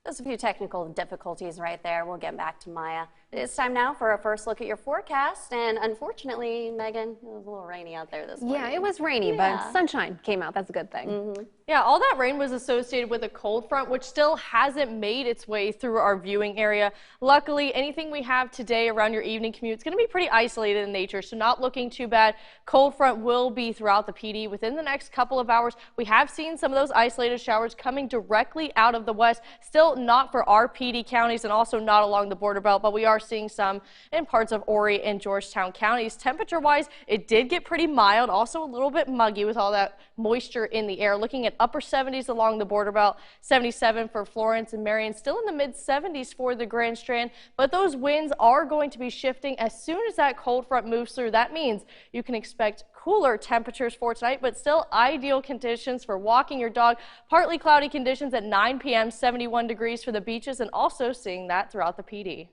There's a few technical difficulties right there. We'll get back to Maya. It's time now for a first look at your forecast, and unfortunately, Megan, it was a little rainy out there this morning. Yeah, it was rainy, but sunshine came out. That's a good thing. Yeah, all that rain was associated with a cold front, which still hasn't made its way through our viewing area. Luckily, anything we have today around your evening commute is going to be pretty isolated in nature, so not looking too bad. Cold front will be throughout the PD within the next couple of hours. We have seen some of those isolated showers coming directly out of the west, still not for our PD counties and also not along the border belt, but we are seeing some in parts of Horry and Georgetown counties. Temperature-wise, it did get pretty mild, also a little bit muggy with all that moisture in the air. Looking at upper 70s along the border belt, 77 for Florence and Marion, still in the mid 70s for the Grand Strand, but those winds are going to be shifting as soon as that cold front moves through. That means you can expect cooler temperatures for tonight, but still ideal conditions for walking your dog. Partly cloudy conditions at 9 p.m., 71 degrees for the beaches, and also seeing that throughout the PD.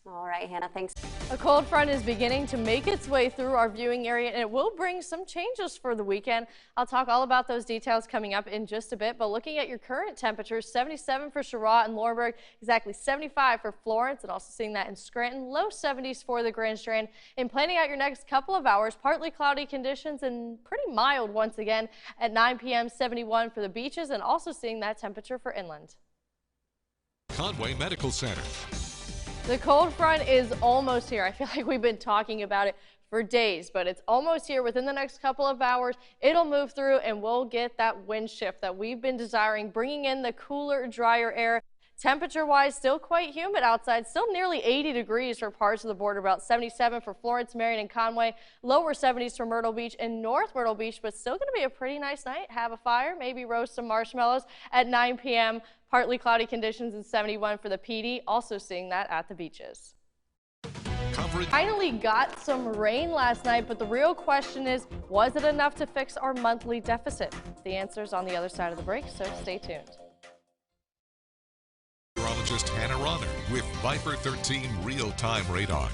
All right, Hannah, thanks. A cold front is beginning to make its way through our viewing area, and it will bring some changes for the weekend. I'll talk all about those details coming up in just a bit, but looking at your current temperatures, 77 for Chirac and Laurinburg, exactly 75 for Florence, and also seeing that in Scranton, low 70s for the Grand Strand. And planning out your next couple of hours, partly cloudy conditions and pretty mild once again at 9 p.m., 71 for the beaches, and also seeing that temperature for inland. Conway Medical Center. The cold front is almost here. I feel like we've been talking about it for days, but it's almost here. Within the next couple of hours, it'll move through and we'll get that wind shift that we've been desiring, bringing in the cooler, drier air. Temperature-wise, still quite humid outside, still nearly 80 degrees for parts of the border belt, 77 for Florence, Marion, and Conway, lower 70s for Myrtle Beach and North Myrtle Beach, but still going to be a pretty nice night. Have a fire, maybe roast some marshmallows at 9 p.m. Partly cloudy conditions and 71 for the PD, also seeing that at the beaches. Finally got some rain last night, but the real question is, was it enough to fix our monthly deficit? The answer is on the other side of the break, so stay tuned. Meteorologist Hannah Ronner with Viper 13 real-time radar.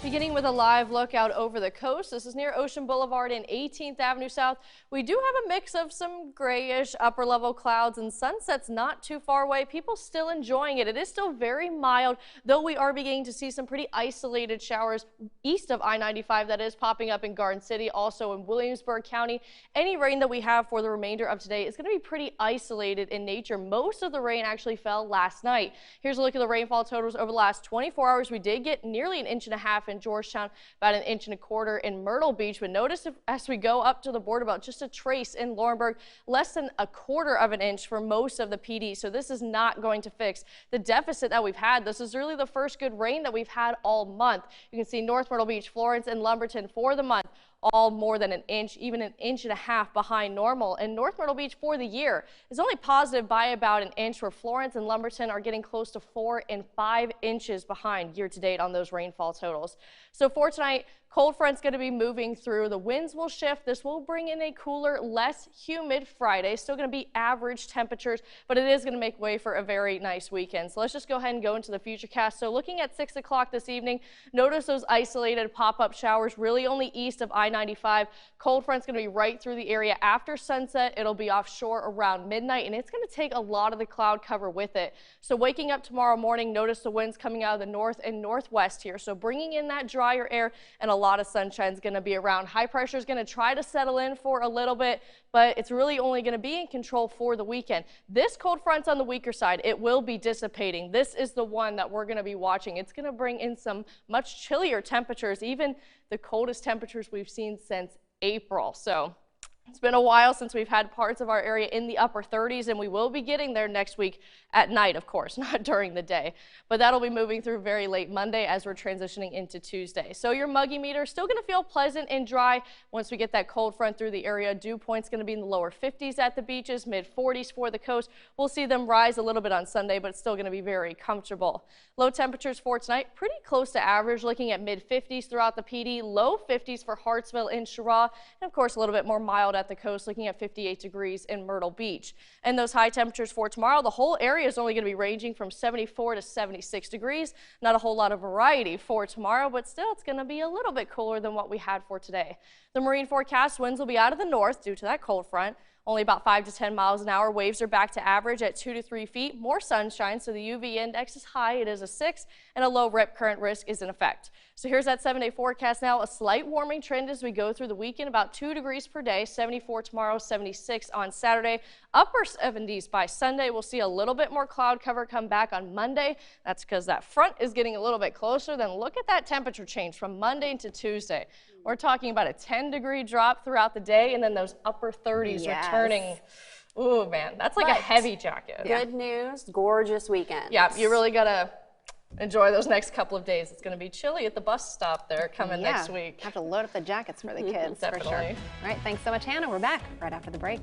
Beginning with a live look out over the coast. This is near Ocean Boulevard and 18th Avenue South. We do have a mix of some grayish upper level clouds and sunsets not too far away. People still enjoying it. It is still very mild, though we are beginning to see some pretty isolated showers east of I-95 that is popping up in Garden City, also in Williamsburg County. Any rain that we have for the remainder of today is going to be pretty isolated in nature. Most of the rain actually fell last night. Here's a look at the rainfall totals over the last 24 hours. We did get nearly 1.5 inches in Georgetown, about 1.25 inches in Myrtle Beach, but notice as we go up to the border belt, just a trace in Laurinburg, less than 1/4 inch for most of the PD. So this is not going to fix the deficit that we've had. This is really the first good rain that we've had all month. You can see North Myrtle Beach, Florence, and Lumberton for the month, all more than 1 inch, even 1.5 inches behind normal. And North Myrtle Beach for the year is only positive by about 1 inch, where Florence and Lumberton are getting close to 4 and 5 inches behind year to date on those rainfall totals. So for tonight, cold front's going to be moving through. The winds will shift. This will bring in a cooler, less humid Friday. Still going to be average temperatures, but it is going to make way for a very nice weekend. So let's just go ahead and go into the FUTURECAST. So looking at 6 o'clock this evening, notice those isolated pop-up showers really only east of I-95. Cold front's going to be right through the area after sunset. It'll be offshore around midnight, and it's going to take a lot of the cloud cover with it. So waking up tomorrow morning, notice the winds coming out of the north and northwest here. So bringing in that drier air, and a lot of sunshine is going to be around. High pressure is going to try to settle in for a little bit, but it's really only going to be in control for the weekend. This cold front's on the weaker side. It will be dissipating. This is the one that we're going to be watching. It's going to bring in some much chillier temperatures, even the coldest temperatures we've seen since April. So it's been a while since we've had parts of our area in the upper 30s, and we will be getting there next week at night, of course, not during the day. But that'll be moving through very late Monday as we're transitioning into Tuesday. So your muggy meter is still going to feel pleasant and dry once we get that cold front through the area. Dew point's going to be in the lower 50s at the beaches, mid 40s for the coast. We'll see them rise a little bit on Sunday, but it's still going to be very comfortable. Low temperatures for tonight, pretty close to average, looking at mid 50s throughout the PD, low 50s for Hartsville and Chirac, and of course a little bit more mild at the coast, looking at 58 degrees in Myrtle Beach. And those high temperatures for tomorrow, the whole area is only going to be ranging from 74 to 76 degrees. Not a whole lot of variety for tomorrow, but still it's going to be a little bit cooler than what we had for today. The marine forecast, winds will be out of the north due to that cold front. only about 5 to 10 miles an hour. Waves are back to average at 2 to 3 feet. More sunshine, so the UV index is high. It is a 6, and a low rip current risk is in effect. So here's that 7-day forecast now. A slight warming trend as we go through the weekend, about 2 degrees per day, 74 tomorrow, 76 on Saturday, upper 70s by Sunday. We'll see a little bit more cloud cover come back on Monday. That's because that front is getting a little bit closer. Then look at that temperature change from Monday to Tuesday. We're talking about a 10-degree drop throughout the day, and then those upper 30s returning. Ooh, man, that's like a heavy jacket. Good news, gorgeous weekend. Yeah, you really gotta enjoy those next couple of days. It's going to be chilly at the bus stop there coming next week. Have to load up the jackets for the kids, for sure. All right, thanks so much, Hannah. We're back right after the break.